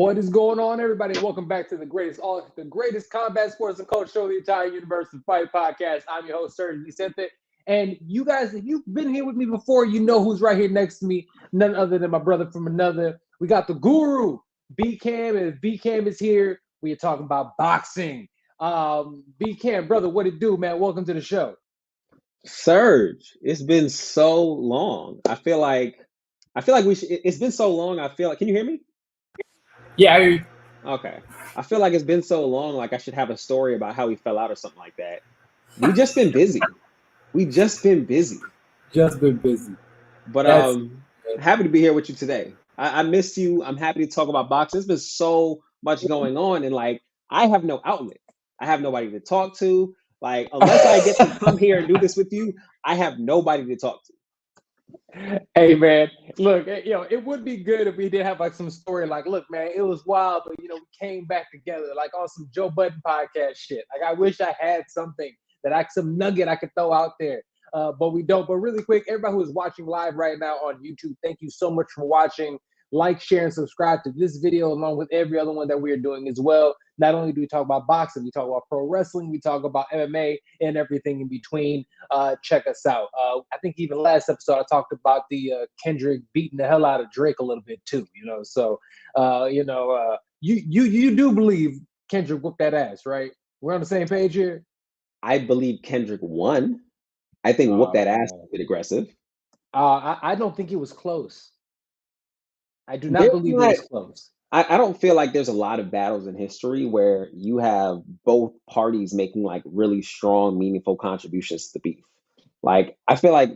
What is going on, everybody? Welcome back to the greatest combat sports and culture show in the entire universe, the Fight Podcast. I'm your host, SERG, VICENTE. And you guys, if you've been here with me before, you know who's right here next to me. None other than my brother from another. We got the guru, B-Cam, and if B-Cam is here, we are talking about boxing. B-Cam, brother, what it do, man? Welcome to the show. Serge, it's been so long. I feel like it's been so long. Can you hear me? Yeah, I hear you. Okay. I feel like it's been so long, like I should have a story about how we fell out or something like that. We just been busy. Just been busy. But happy to be here with you today. I missed you. I'm happy to talk about boxing. There's been so much going on, and like I have no outlet. I have nobody to talk to. Like, unless I get to come here and do this with you, I have nobody to talk to. Hey man, look, it would be good if we did have like some story. Like, look, man, it was wild, but we came back together like on some Joe Budden podcast shit. Like, I wish I had something some nugget I could throw out there, but we don't. But really quick, everybody who is watching live right now on YouTube, thank you so much for watching. Like, share, and subscribe to this video along with every other one that we are doing as well. Not only do we talk about boxing, we talk about pro wrestling, we talk about MMA and everything in between. Check us out. I think even last episode I talked about the Kendrick beating the hell out of Drake a little bit too. So you do believe Kendrick whooped that ass, right? We're on the same page here. I believe Kendrick won. I think whoop that ass is a bit aggressive. I don't think it was close. I do not believe it was close. I don't feel like there's a lot of battles in history where you have both parties making like really strong, meaningful contributions to the beef. Like, I feel like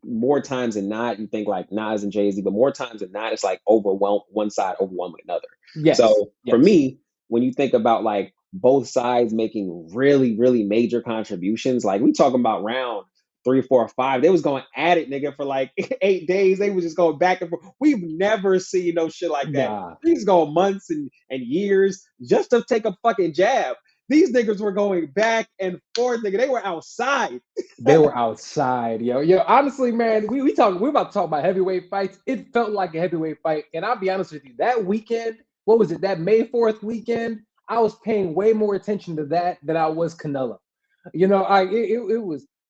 more times than not, you think like Nas and Jay-Z, but more times than not, it's like one side overwhelming another. Yes. So for me, when you think about like both sides making really, really major contributions, like we talking about round 3, 4, 5, they was going at it, nigga, for like 8 days. They was just going back and forth. We've never seen no shit like that. Nah. These go months and years just to take a fucking jab. These niggas were going back and forth, nigga. They were outside. They were outside, yo. Honestly, man, we're about to talk about heavyweight fights. It felt like a heavyweight fight, and I'll be honest with you. That weekend, what was it? That May 4th weekend, I was paying way more attention to that than I was Canelo.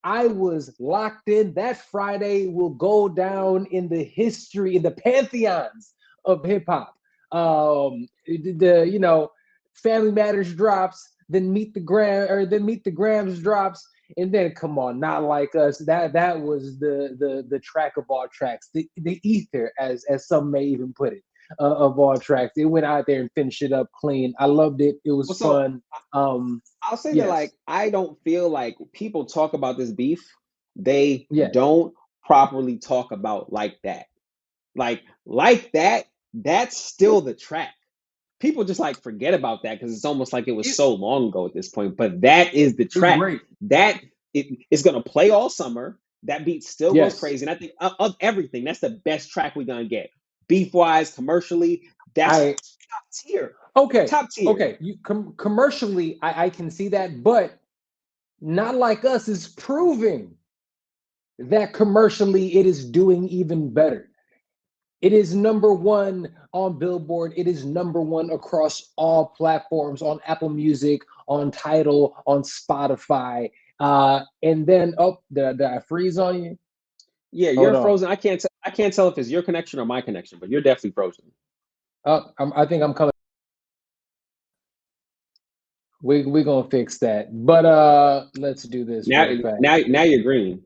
I was locked in. That Friday will go down in the history, in the pantheons of hip hop. Family Matters drops, then Meet the Grams drops, and then come on, Not Like Us. That was the track of all tracks, the ether, as some may even put it, of all tracks. It went out there and finished it up clean. I loved it. It was fun. I'll say that, like, I don't feel like people talk about this beef. They don't properly talk about like that. Like that, that's still the track. People just like forget about that because it's almost like it was so long ago at this point. But that is the track. That it's going to play all summer. That beat still goes crazy. And I think of everything, that's the best track we're going to get. Beef-wise, commercially, that's top tier. Okay. Top tier. Okay. Commercially, I can see that, but Not Like Us is proving that commercially it is doing even better. It is #1 on Billboard. It is #1 across all platforms, on Apple Music, on Tidal, on Spotify. And then, did I freeze on you? Yeah, you're frozen. I can't tell if it's your connection or my connection, but you're definitely frozen. I think I'm coming. We're gonna fix that. But let's do this. Now you're green.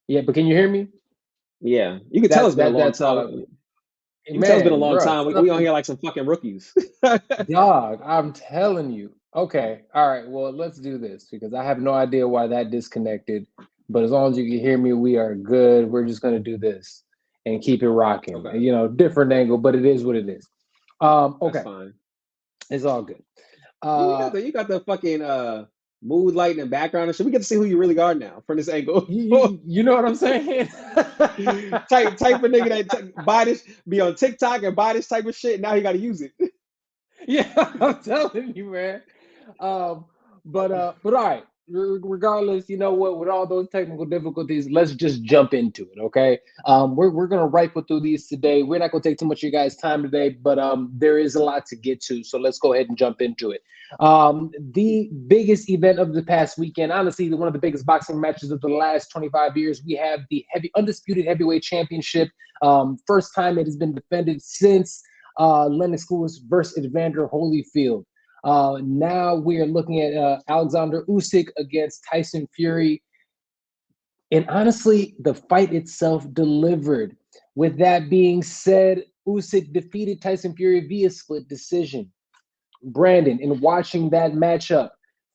Yeah, but can you hear me? Yeah, you can tell it's been a long time. You can tell it's been a long time. We on here like some fucking rookies. Dog, I'm telling you. Okay, all right. Well, let's do this because I have no idea why that disconnected. But as long as you can hear me, we are good. We're just gonna do this and keep it rocking. Okay. Different angle, but it is what it is. Okay, that's fine. It's all good. You got the fucking mood lighting and background and shit. We get to see who you really are now from this angle. You know what I'm saying? type of nigga that be on TikTok and buy this type of shit. Now he got to use it. Yeah, I'm telling you, man. But all right. regardless, you know what? With all those technical difficulties, let's just jump into it, okay? We're gonna rifle through these today. We're not gonna take too much of your guys' time today, but there is a lot to get to, so let's go ahead and jump into it. The biggest event of the past weekend, honestly, one of the biggest boxing matches of the last 25 years. We have the undisputed heavyweight championship. First time it has been defended since Lennox Lewis versus Evander Holyfield. Now we are looking at Alexander Usyk against Tyson Fury. And honestly, the fight itself delivered. With that being said, Usyk defeated Tyson Fury via split decision. Brandon, in watching that matchup,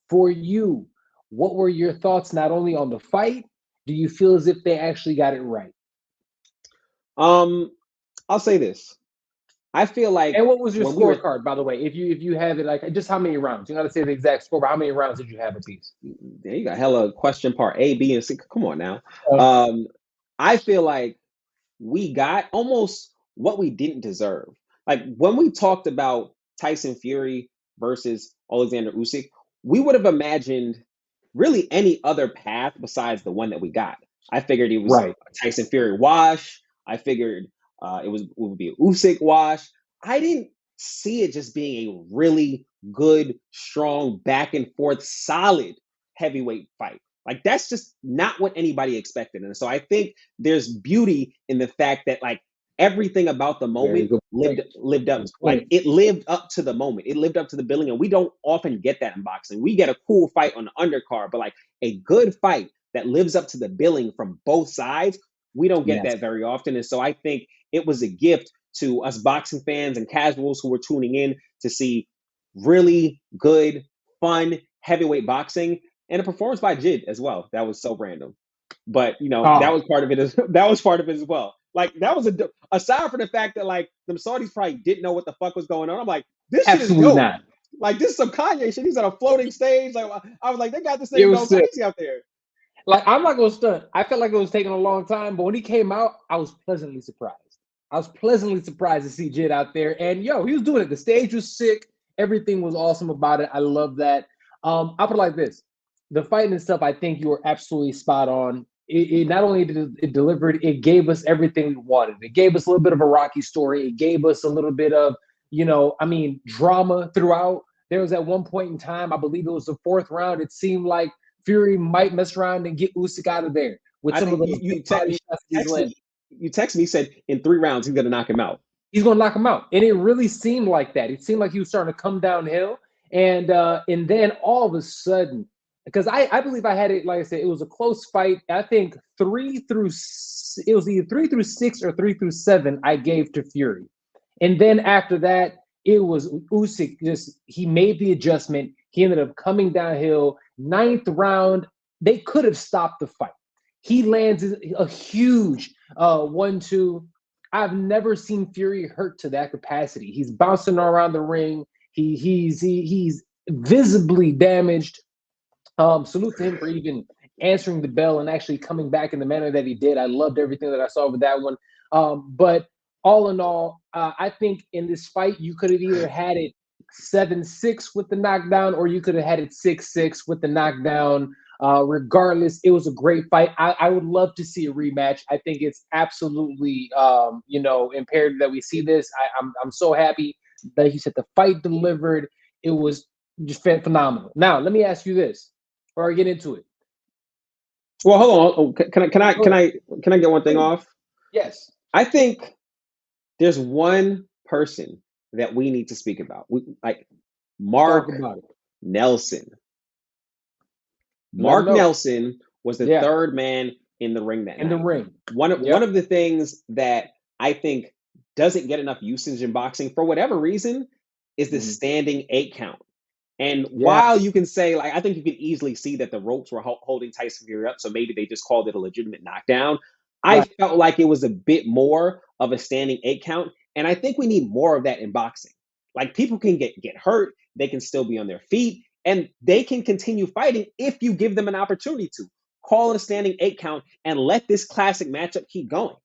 for you, what were your thoughts not only on the fight, do you feel as if they actually got it right? I'll say this. I feel like. And what was your scorecard, by the way? If you have it, like just how many rounds? You got to say the exact score, but how many rounds did you have apiece? There you got hella question part A, B, and C. Come on now. I feel like we got almost what we didn't deserve. Like when we talked about Tyson Fury versus Alexander Usyk, we would have imagined really any other path besides the one that we got. I figured it was a Tyson Fury wash. I figured it would be an Usyk wash. I didn't see it just being a really good, strong, back and forth, solid heavyweight fight. Like that's just not what anybody expected. And so I think there's beauty in the fact that like everything about the moment lived up. Like it lived up to the moment. It lived up to the billing. And we don't often get that in boxing. We get a cool fight on the undercard, but like a good fight that lives up to the billing from both sides, we don't get that very often. And so I think it was a gift to us boxing fans and casuals who were tuning in to see really good, fun, heavyweight boxing. And a performance by Jid as well. That was so random, but you know that was part of it. That was part of it as well. Like that was aside from the fact that like them Saudis probably didn't know what the fuck was going on. I'm like, this shit is dope. Not. Like this is some Kanye shit. He's on a floating stage. Like I was like, they got this thing going crazy out there. Like I'm not gonna stunt. I felt like it was taking a long time, but when he came out, I was pleasantly surprised. I was pleasantly surprised to see Jid out there, and he was doing it. The stage was sick. Everything was awesome about it. I love that. I'll put it like this. The fight and stuff, I think you were absolutely spot on. It not only did it delivered, it gave us everything we wanted. It gave us a little bit of a Rocky story. It gave us a little bit of, drama throughout. There was at one point in time, I believe it was the fourth round, it seemed like Fury might mess around and get Usyk out of there with some of those you text me, said in 3 rounds he's going to knock him out. He's going to knock him out. And it really seemed like that. It seemed like he was starting to come downhill. And then all of a sudden, because I believe I had it, like I said, it was a close fight. I think it was either 3 through 6 or 3 through 7 I gave to Fury. And then after that, it was Usyk. He made the adjustment. He ended up coming downhill. 9th round, they could have stopped the fight. He lands a huge 1-2. I've never seen Fury hurt to that capacity. He's bouncing around the ring. He's visibly damaged. Salute to him for even answering the bell and actually coming back in the manner that he did. I loved everything that I saw with that one. But all in all, I think in this fight, you could have either had it 7-6 with the knockdown, or you could have had it 6-6 with the knockdown. Regardless, it was a great fight. I would love to see a rematch. I think it's absolutely, imperative that we see this. I'm so happy that he said the fight delivered. It was just phenomenal. Now, let me ask you this, or get into it. Well, hold on. Can I get one thing off? Yes. I think there's one person that we need to speak about. Mark Nelson. Mark Nelson was the third man in the ring that night. One of the things that I think doesn't get enough usage in boxing for whatever reason is the standing 8 count. And while you can say, like, I think you can easily see that the ropes were holding Tyson Fury up, so maybe they just called it a legitimate knockdown. I felt like it was a bit more of a standing 8 count, and I think we need more of that in boxing. Like, people can get hurt, they can still be on their feet, and they can continue fighting if you give them an opportunity to. Call it a standing 8 count and let this classic matchup keep going.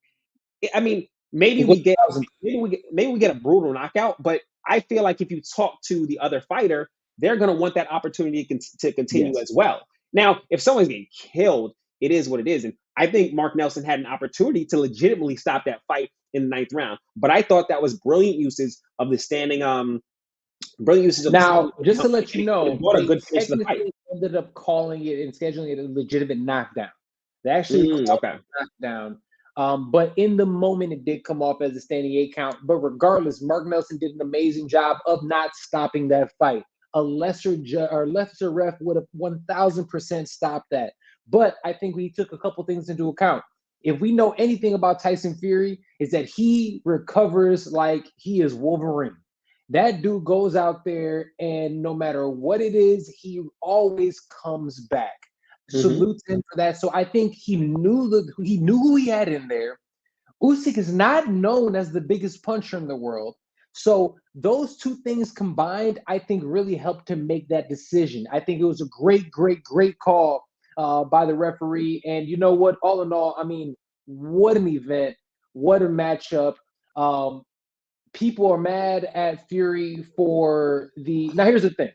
I mean, maybe we get a brutal knockout, but I feel like if you talk to the other fighter, they're going to want that opportunity to continue as well. Now, if someone's getting killed, it is what it is. And I think Mark Nelson had an opportunity to legitimately stop that fight in the 9th round. But I thought that was brilliant usage of the standing. Brilliant usage of now, the just to let you know, brought a they good finish to the fight. technically ended up calling it and scheduling it a legitimate knockdown. They actually called it a knockdown. But in the moment, it did come off as a standing 8 count. But regardless, Mark Nelson did an amazing job of not stopping that fight. A lesser ref would have 1,000% stopped that. But I think we took a couple things into account. If we know anything about Tyson Fury, is that he recovers like he is Wolverine. That dude goes out there, and no matter what it is, he always comes back. Salutes him for that. So I think he knew who he had in there. Usyk is not known as the biggest puncher in the world. So those two things combined, I think, really helped him make that decision. I think it was a great, great, great call by the referee. And you know what? All in all, I mean, what an event. What a matchup. People are mad at Fury for the... Now, here's the thing.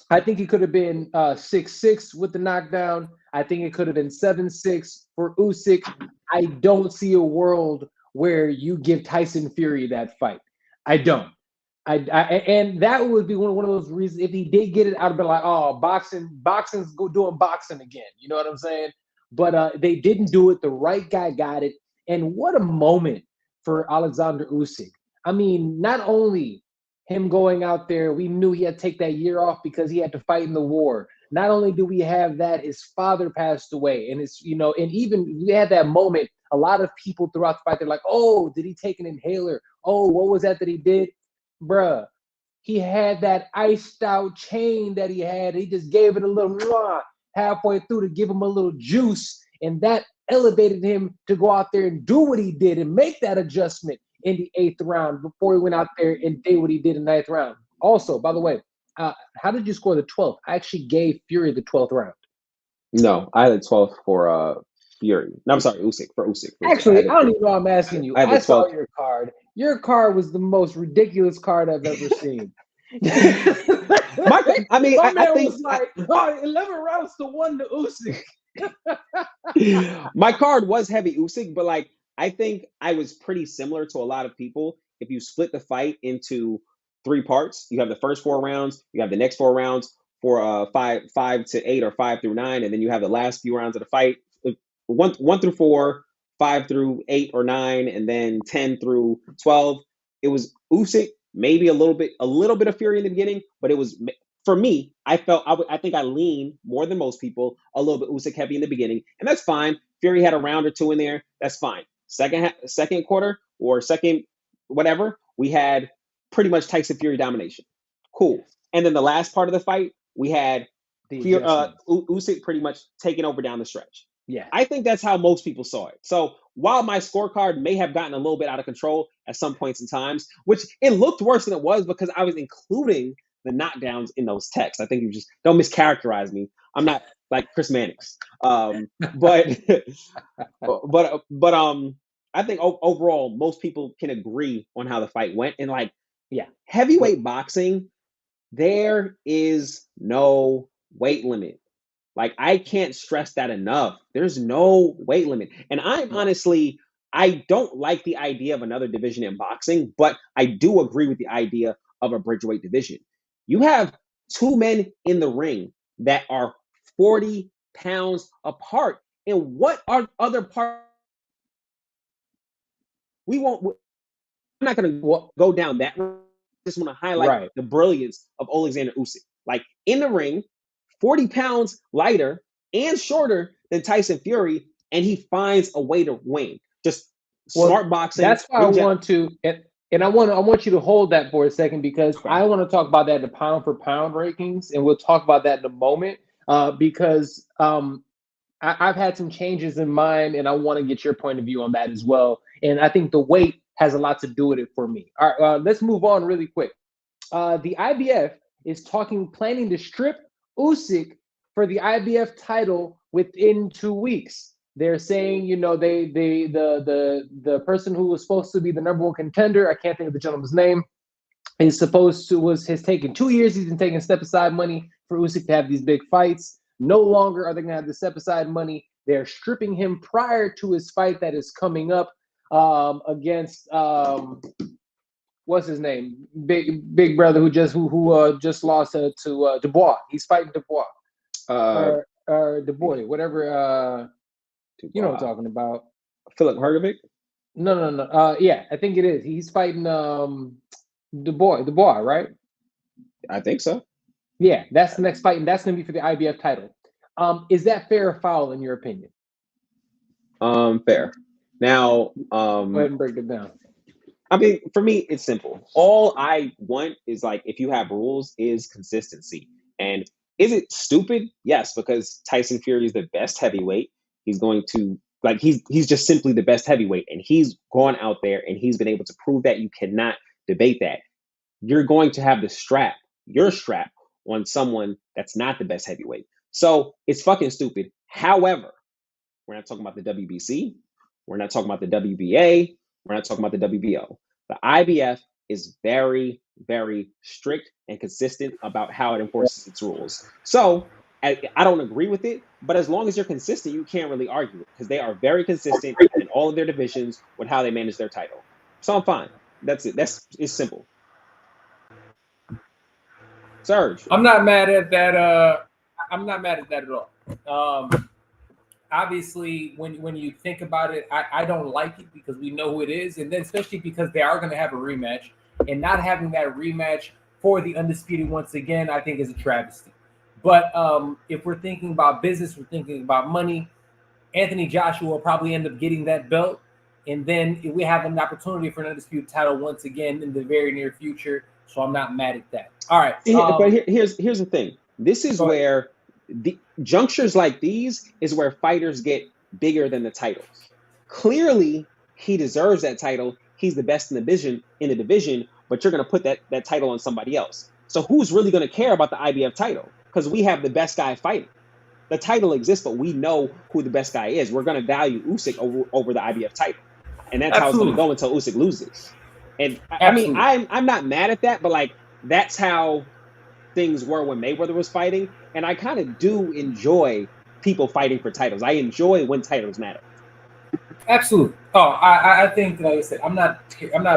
I think it could have been 6-6 with the knockdown. I think it could have been 7-6 for Usyk. I don't see a world where you give Tyson Fury that fight. I don't. And that would be one of those reasons. If he did get it, I'd be like, oh, boxing's doing boxing again. You know what I'm saying? But they didn't do it. The right guy got it. And what a moment for Alexander Usyk. I mean, not only him going out there, we knew he had to take that year off because he had to fight in the war. Not only do we have that, his father passed away. And it's, you know, and even we had that moment, a lot of people throughout the fight, they're like, oh, did he take an inhaler? Oh, what was that he did? Bruh, he had that iced out chain that he had. He just gave it a little halfway through to give him a little juice. And that elevated him to go out there and do what he did and make that adjustment in the 8th round before he went out there and did what he did in the 9th round. Also, by the way, how did you score the 12th? I actually gave Fury the 12th round. No, I had the 12th for Fury. No, I'm sorry, Usyk. For Usyk. Actually, I don't even know. I'm asking you. I saw your card. Your card was the most ridiculous card I've ever seen. I mean, my man think was like, 11 rounds to 1 to Usyk. My card was heavy Usyk, but like I think I was pretty similar to a lot of people. If you split the fight into 3 parts, you have the first 4 rounds, you have the next 4 rounds for 5 to 8 or 5 through 9, and then you have the last few rounds of the fight, 1 through 4, 5 through 8 or 9, and then 10 through 12. It was Usyk, maybe a little bit of Fury in the beginning, but it was, for me, I think I lean more than most people a little bit Usyk heavy in the beginning, and that's fine. Fury had a round or 2 in there. That's fine. Second quarter or second whatever, we had pretty much Tyson Fury domination. Cool. And then the last part of the fight, we had Usyk pretty much taking over down the stretch. Yeah. I think that's how most people saw it. So while my scorecard may have gotten a little bit out of control at some points in times, which it looked worse than it was because I was including the knockdowns in those texts. I think you just don't mischaracterize me. I'm not like Chris Mannix. But I think overall most people can agree on how the fight went. And like, yeah, heavyweight boxing, there is no weight limit. Like, I can't stress that enough. There's no weight limit. And honestly, I don't like the idea of another division in boxing, but I do agree with the idea of a bridgeweight division. You have 2 men in the ring that are 40 pounds apart. And what are other parts? I'm not going to go down that road. I just want to highlight the brilliance of Alexander Usyk. Like, in the ring, 40 pounds lighter and shorter than Tyson Fury, and he finds a way to win. Just smart boxing. That's why I want to, and I want you to hold that for a second because I want to talk about that in the pound for pound rankings, and we'll talk about that in a moment. Because I've had some changes in mind, and I want to get your point of view on that as well. And I think the weight has a lot to do with it for me. All right, let's move on really quick. The IBF is planning to strip Usyk for the IBF title within 2 weeks. They're saying, you know, the person who was supposed to be the #1 contender, I can't think of the gentleman's name, has taken 2 years. He's been taking step aside money for Usyk to have these big fights. No longer are they going to have the step aside money. They're stripping him prior to his fight that is coming up against what's his name? Big brother who just lost to Dubois. He's fighting Dubois. Or Dubois, whatever you know what I'm talking about. Philip Hrgovic? No. Yeah, I think it is. He's fighting Dubois, right? I think so. Yeah, that's the next fight, and that's going to be for the IBF title. Is that fair or foul in your opinion? Fair. Now, go ahead and break it down. I mean, for me, it's simple. All I want is, like, if you have rules, is consistency. And is it stupid? Yes, because Tyson Fury is the best heavyweight. He's going to, like, he's just simply the best heavyweight, and he's gone out there and he's been able to prove that. You cannot debate that. You're going to have your strap on someone that's not the best heavyweight. So it's fucking stupid. However, we're not talking about the WBC. We're not talking about the WBA. We're not talking about the WBO. The IBF is very, very strict and consistent about how it enforces its rules. So I don't agree with it, but as long as you're consistent, you can't really argue it, because they are very consistent in all of their divisions with how they manage their title. So I'm fine. That's it. It's simple. Serge. I'm not mad at that. I'm not mad at that at all. Obviously, when you think about it, I don't like it because we know who it is, and then especially because they are going to have a rematch, and not having that rematch for the Undisputed once again, I think is a travesty. But if we're thinking about business, we're thinking about money, Anthony Joshua will probably end up getting that belt, and then we have an opportunity for an Undisputed title once again in the very near future. So I'm not mad at that. All right. But here's the thing. This is where the junctures like these is where fighters get bigger than the titles. Clearly, he deserves that title. He's the best in the division, but you're going to put that title on somebody else. So who's really going to care about the IBF title? Because we have the best guy fighting. The title exists, but we know who the best guy is. We're going to value Usyk over the IBF title. And that's how it's going to go until Usyk loses. And I mean, I'm not mad at that, but like, that's how things were when Mayweather was fighting. And I kind of do enjoy people fighting for titles. I enjoy when titles matter. Absolutely. Oh, I think, like I said, I'm not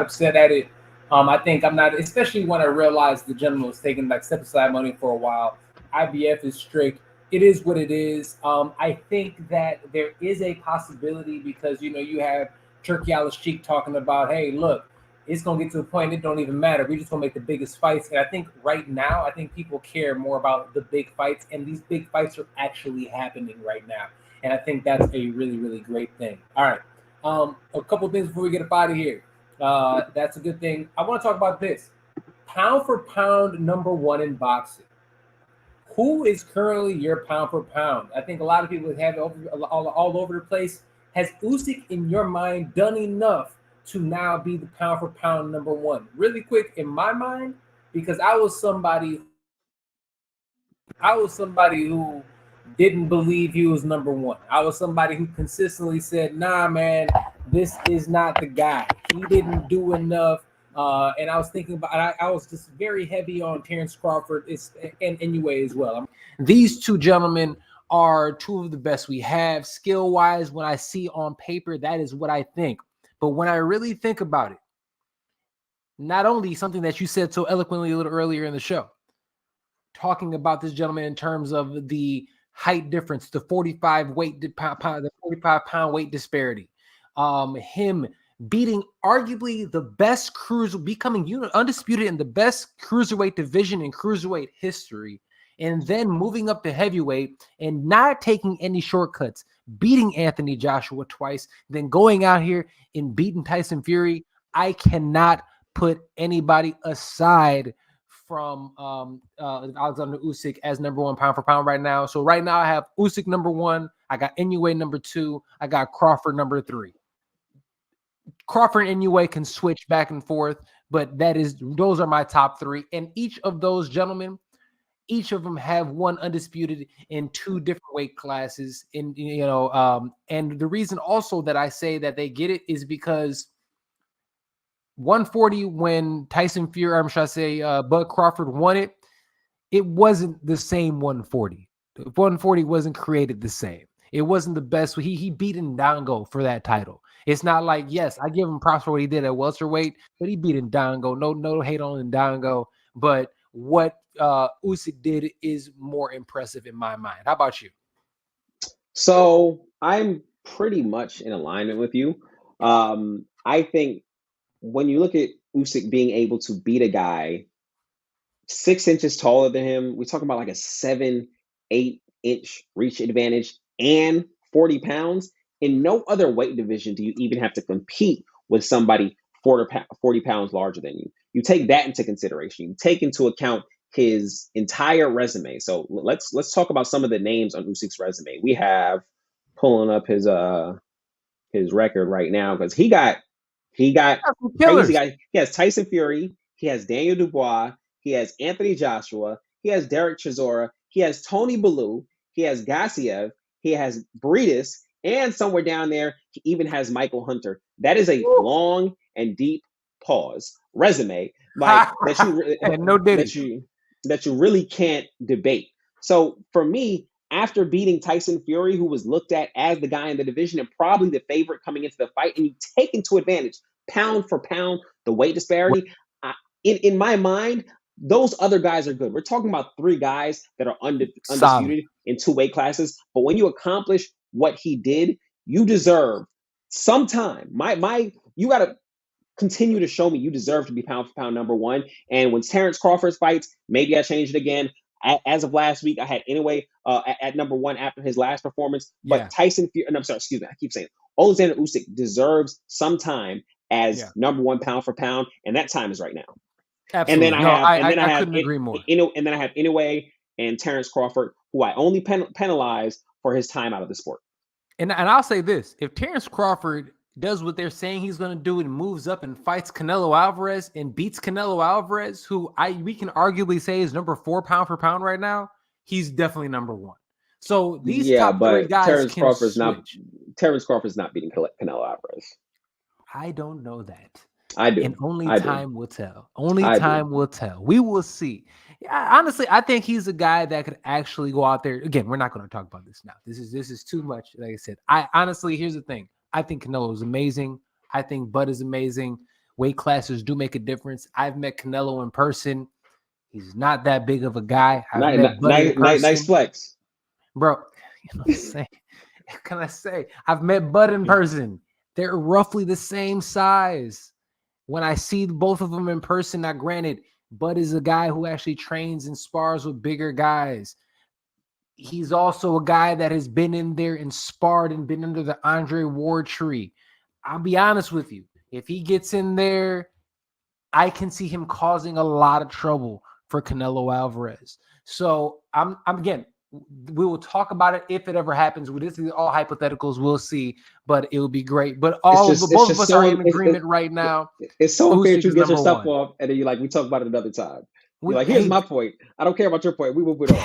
upset at it. I think I'm not, especially when I realized the gentleman was taking like step aside money for a while. IBF is strict. It is what it is. I think that there is a possibility because, you know, you have Turkey Al-Sheikh talking about, hey, look, it's going to get to a point it don't even matter. We're just going to make the biggest fights. And I think right now, I think people care more about the big fights. And these big fights are actually happening right now. And I think that's a really, really great thing. All right. A couple of things before we get up out of here. That's a good thing. I want to talk about this. Pound for pound number one in boxing. Who is currently your pound for pound? I think a lot of people have it all over the place. Has Usyk, in your mind, done enough to now be the pound for pound number one? Really quick, in my mind, because I was somebody who didn't believe he was number one. I was somebody who consistently said, nah, man, this is not the guy. He didn't do enough. And I was thinking about, I was just very heavy on Terrence Crawford and Inoue as well. These two gentlemen are two of the best we have. Skill-wise, when I see on paper, that is what I think. But when I really think about it, not only something that you said so eloquently a little earlier in the show, talking about this gentleman in terms of the height difference, the 45 pound weight disparity, him beating arguably the best becoming undisputed in the best cruiserweight division in cruiserweight history, and then moving up to heavyweight and not taking any shortcuts, beating Anthony Joshua twice, then going out here and beating Tyson Fury. I cannot put anybody aside from Alexander Usyk as number one pound for pound right now. So right now I have Usyk number one, I got Inoue number two, I got Crawford number three. Crawford and Inoue can switch back and forth, but those are my top three. And each of those gentlemen, each of them have one undisputed in two different weight classes. And the reason also that I say that they get it is because 140, when Tyson Fury, Bud Crawford won it, it wasn't the same 140. 140 wasn't created the same. It wasn't the best. He beat Ndongo for that title. It's not like, yes, I give him props for what he did at welterweight, but he beat Ndongo. No hate on Ndongo. But what Usyk did is more impressive in my mind. How about you? So I'm pretty much in alignment with you. I think when you look at Usyk being able to beat a guy 6 inches taller than him, we're talking about like a 7-8 inch reach advantage and 40 pounds. In no other weight division do you even have to compete with somebody 40 pounds larger than you. You take that into consideration. You take into account his entire resume. So let's talk about some of the names on Usyk's resume. We have pulling up his record right now because he got crazy guys. He has Tyson Fury, he has Daniel Dubois, he has Anthony Joshua, he has Derek Chisora, he has Tony Bellew, he has Gassiev, he has Briedis, and somewhere down there he even has Michael Hunter. That is a long and deep resume, like that you really can't debate. So for me, after beating Tyson Fury, who was looked at as the guy in the division and probably the favorite coming into the fight, and you take into advantage pound for pound the weight disparity, in my mind, those other guys are good. We're talking about 3 guys that are undisputed in 2 weight classes. But when you accomplish what he did, you deserve some time. You got to continue to show me you deserve to be pound for pound number 1. And when Terrence Crawford fights, maybe I change it again. As of last week, I had anyway at number 1 after his last performance. But Tyson Fury, I'm sorry, excuse me, I keep saying Alexander Usyk deserves some time as number 1 pound for pound, and that time is right now. Absolutely. And then I couldn't agree more. And then I have Inoue and Terrence Crawford, who I only penalize for his time out of the sport. And I'll say this: if Terrence Crawford does what they're saying he's going to do and moves up and fights Canelo Alvarez and beats Canelo Alvarez, who we can arguably say is number 4 pound for pound right now, he's definitely number 1. So these top 3 guys Terrence can Crawford's switch. Terrence Crawford's not beating Canelo Alvarez. I don't know that. I do. And only time will tell. Only time will tell. We will see. Honestly, I think he's a guy that could actually go out there. Again, we're not going to talk about this now. This is too much. Like I said, here's the thing. I think Canelo is amazing. I think Bud is amazing. Weight classes do make a difference. I've met Canelo in person. He's not that big of a guy. Nice flex. Bro, you know what I'm saying? What can I say? I've met Bud in person. They're roughly the same size. When I see both of them in person, now granted, Bud is a guy who actually trains and spars with bigger guys. He's also a guy that has been in there and sparred and been under the Andre Ward tree. I'll be honest with you. If he gets in there, I can see him causing a lot of trouble for Canelo Alvarez. So I'm again, we will talk about it if it ever happens. This is all hypotheticals. We'll see, but it will be great. But both of us are in agreement right now. It's so unfair to get your stuff off, and then you're like, we talk about it another time. You're like, here's my point. I don't care about your point. We move it on.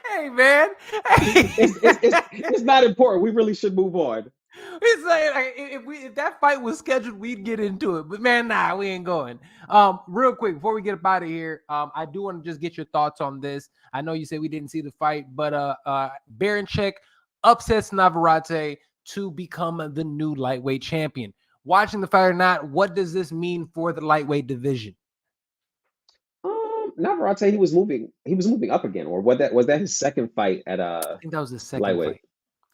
Hey, man. It's not important. We really should move on. It's like if that fight was scheduled, we'd get into it. But man, nah, we ain't going. Real quick before we get up out of here, I do want to just get your thoughts on this. I know you said we didn't see the fight, but BERINCHYK upsets NAVARRETE to become the new lightweight champion. Watching the fight or not, what does this mean for the lightweight division? NAVARRETE, he was moving up again, or was that his second fight at I think that was his second lightweight. Fight.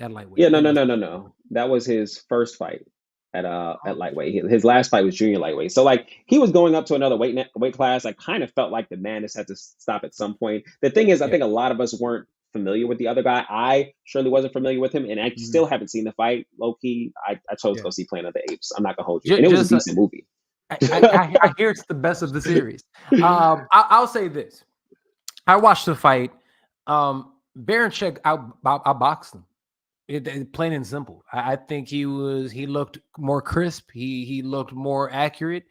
At lightweight. Yeah, no. That was his first fight at lightweight. His last fight was junior lightweight. So like he was going up to another weight class. I kind of felt like the madness had to stop at some point. The thing is, I think a lot of us weren't familiar with the other guy. I surely wasn't familiar with him, and I still haven't seen the fight. Low key, I chose to go see Planet of the Apes. I'm not gonna hold you, and it was a decent movie. I hear it's the best of the series. I'll say this: I watched the fight. BERINCHYK, I boxed him. It plain and simple. I think he looked more crisp. He looked more accurate.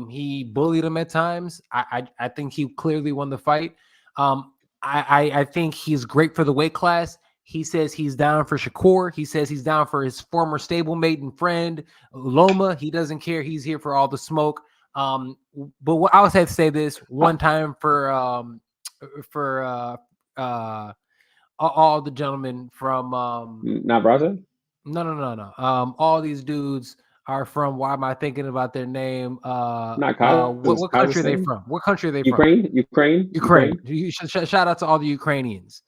He bullied him at times. I think he clearly won the fight. I think he's great for the weight class. He says he's down for Shakur. He says he's down for his former stablemate and friend, Loma. He doesn't care. He's here for all the smoke. But what I would have to say this one time for all the gentlemen from Navarrete? No. All these dudes are from. Why am I thinking about their name? Not What country are they Kazakhstan? from? What country are they Ukraine? from? Ukraine. Shout out to all the Ukrainians.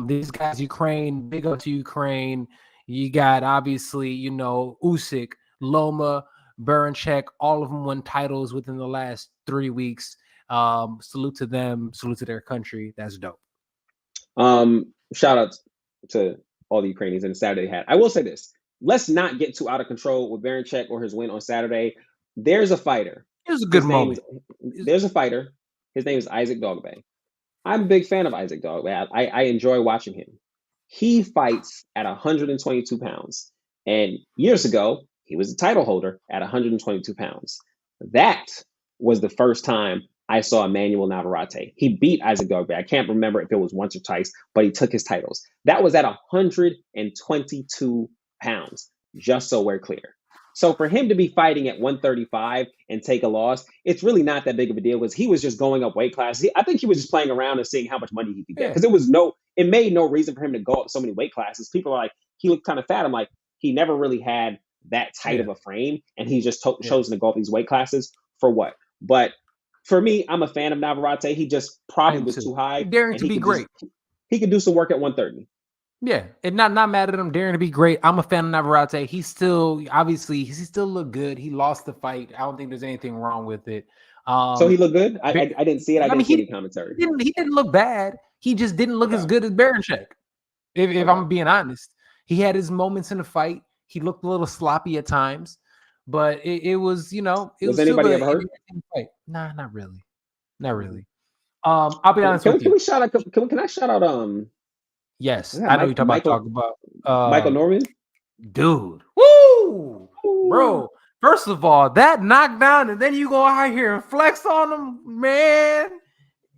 These guys, Ukraine, big up to Ukraine. You got obviously, Usyk, Loma, BERINCHYK, all of them won titles within the last 3 weeks. Salute to them, salute to their country. That's dope. Shout out to all the Ukrainians and the Saturday hat. I will say this. Let's not get too out of control with BERINCHYK or his win on Saturday. There's a fighter. It was a good moment. There's a fighter. His name is Isaac Dogboe. I'm a big fan of Isaac Dogboe. I enjoy watching him. He fights at 122 pounds. And years ago, he was a title holder at 122 pounds. That was the first time I saw Emmanuel Navarrete. He beat Isaac Dogboe. I can't remember if it was once or twice, but he took his titles. That was at 122 pounds, just so we're clear. So for him to be fighting at 135 and take a loss, it's really not that big of a deal because he was just going up weight classes. I think he was just playing around and seeing how much money he could get because it made no reason for him to go up so many weight classes. People are like, he looked kind of fat. I'm like, he never really had that tight of a frame, and he's just chosen to go up these weight classes for what? But for me, I'm a fan of Navarrete. He just probably was too high. Daring to be great. He could do some work at 130. Yeah, and not mad at him, daring to be great. I'm a fan of Navarrete. He still looked good. He lost the fight. I don't think there's anything wrong with it. So he looked good? I didn't see it. I didn't see any commentary. He didn't look bad. He just didn't look as good as BERINCHYK. If I'm being honest. He had his moments in the fight. He looked a little sloppy at times, but it was, was anybody ever hurt? Nah, not really. Not really. I'll be honest with you. Can we shout out? Can I shout out? Yes, I know you're talking about Michael Norman. Dude, woo, bro. First of all, that knockdown, and then you go out here and flex on him, man.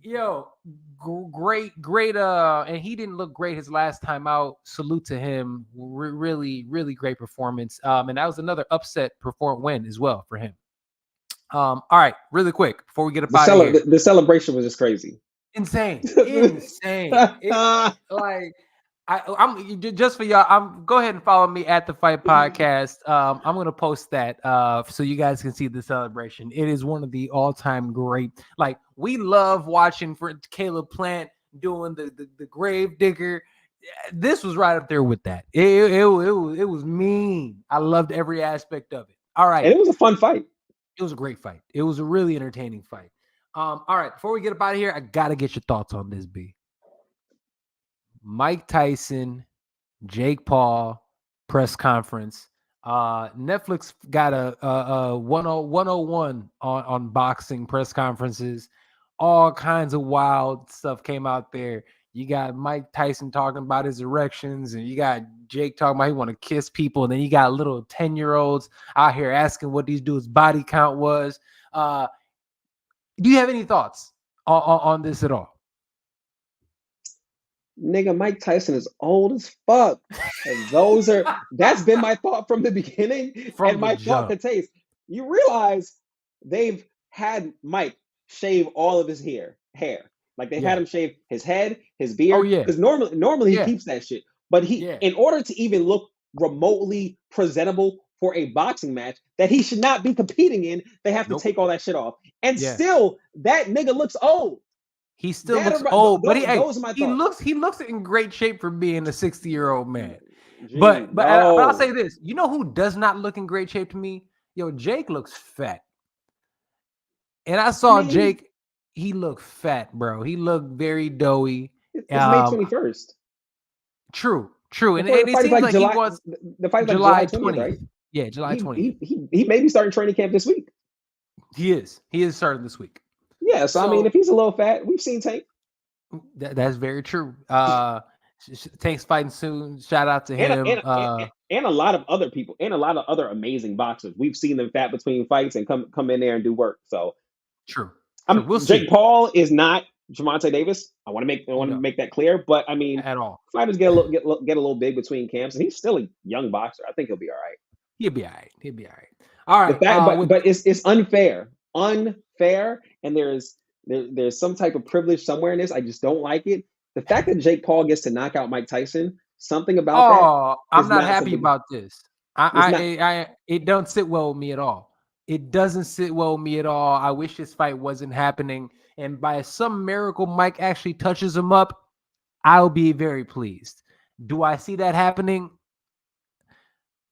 Yo, great, and he didn't look great his last time out. Salute to him. Really, really great performance. And that was another upset win as well for him. All right, really quick before we get up out of here. The celebration was just crazy. Insane. I'm just for y'all. Go ahead and follow me at the Fight Podcast. I'm gonna post that so you guys can see the celebration. It is one of the all-time great. Like, we love watching for Caleb Plant doing the grave digger. This was right up there with that. It was mean. I loved every aspect of it. All right, and it was a fun fight. It was a great fight. It was a really entertaining fight. All right, before we get up out of here, I gotta get your thoughts on this, B. Mike Tyson, Jake Paul press conference. Netflix got a 101 on boxing press conferences. All kinds of wild stuff came out there. You got Mike Tyson talking about his erections, and you got Jake talking about he want to kiss people, and then you got little 10-year-olds out here asking what these dudes' body count was. Do you have any thoughts on this at all? Nigga, Mike Tyson is old as fuck. And that's been my thought from the beginning. And my thought contains, you realize they've had Mike shave all of his hair. Like they had him shave his head, his beard. Oh, yeah. Because normally he keeps that shit. But in order to even look remotely presentable for a boxing match that he should not be competing in, they have to take all that shit off. And still, that nigga looks old. He still looks old, but he looks in great shape for being a 60-year-old man. But I'll say this: you know who does not look in great shape to me? Yo, Jake looks fat. And I saw Jake; he looked fat, bro. He looked very doughy. It's May 21st. True, and it seems like he was the fight July 20th, right? Yeah, July 20th. He may be starting training camp this week. He is starting this week. Yeah, so I mean, if he's a little fat, we've seen Tank. That's very true. Tank's fighting soon. Shout out to him. And a lot of other people, and a lot of other amazing boxers. We've seen them fat between fights and come in there and do work. So true. Jake Paul is not Gervonta Davis. I want to make that clear. But I mean, at all, fighters get a little big between camps, and he's still a young boxer. I think he'll be all right. He'll be all right. All right. But it's unfair, and there's some type of privilege somewhere in this. I just don't like it. The fact that Jake Paul gets to knock out Mike Tyson, something about that. I'm not happy about this. It don't sit well with me at all. It doesn't sit well with me at all. I wish this fight wasn't happening. And by some miracle, Mike actually touches him up, I'll be very pleased. Do I see that happening?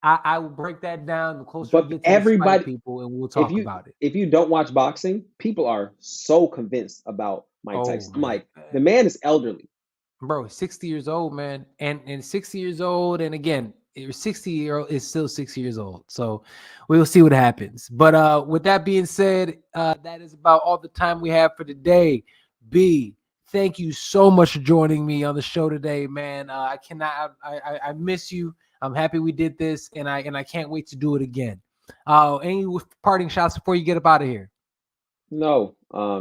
I will break that down the closer we get to this fight, people, and we'll talk about it. If you don't watch boxing, people are so convinced about Mike Tyson. I'm like, the man is elderly. Bro, 60 years old, man. And 60 years old, and again, 60-year-old is still 60 years old. So we'll see what happens. But with that being said, that is about all the time we have for today. B, thank you so much for joining me on the show today, man. I miss you. I'm happy we did this, and I can't wait to do it again. Any parting shots before you get up out of here? No,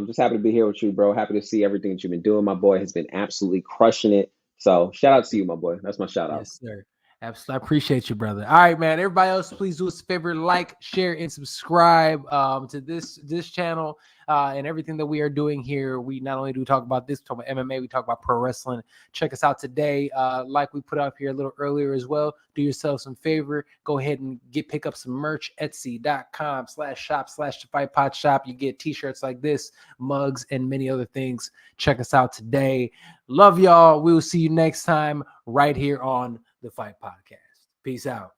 just happy to be here with you, bro. Happy to see everything that you've been doing. My boy has been absolutely crushing it. So shout out to you, my boy. That's my shout out. Yes, sir. Absolutely. I appreciate you, brother. All right, man. Everybody else, please do us a favor, like, share, and subscribe to this channel and everything that we are doing here. We not only do we talk about this, we talk about MMA, we talk about pro wrestling. Check us out today. Like we put up here a little earlier as well. Do yourself some favor. Go ahead and pick up some merch. Etsy.com/shop/thefightpot shop. You get t-shirts like this, mugs, and many other things. Check us out today. Love y'all. We will see you next time right here on The Fight Podcast. Peace out.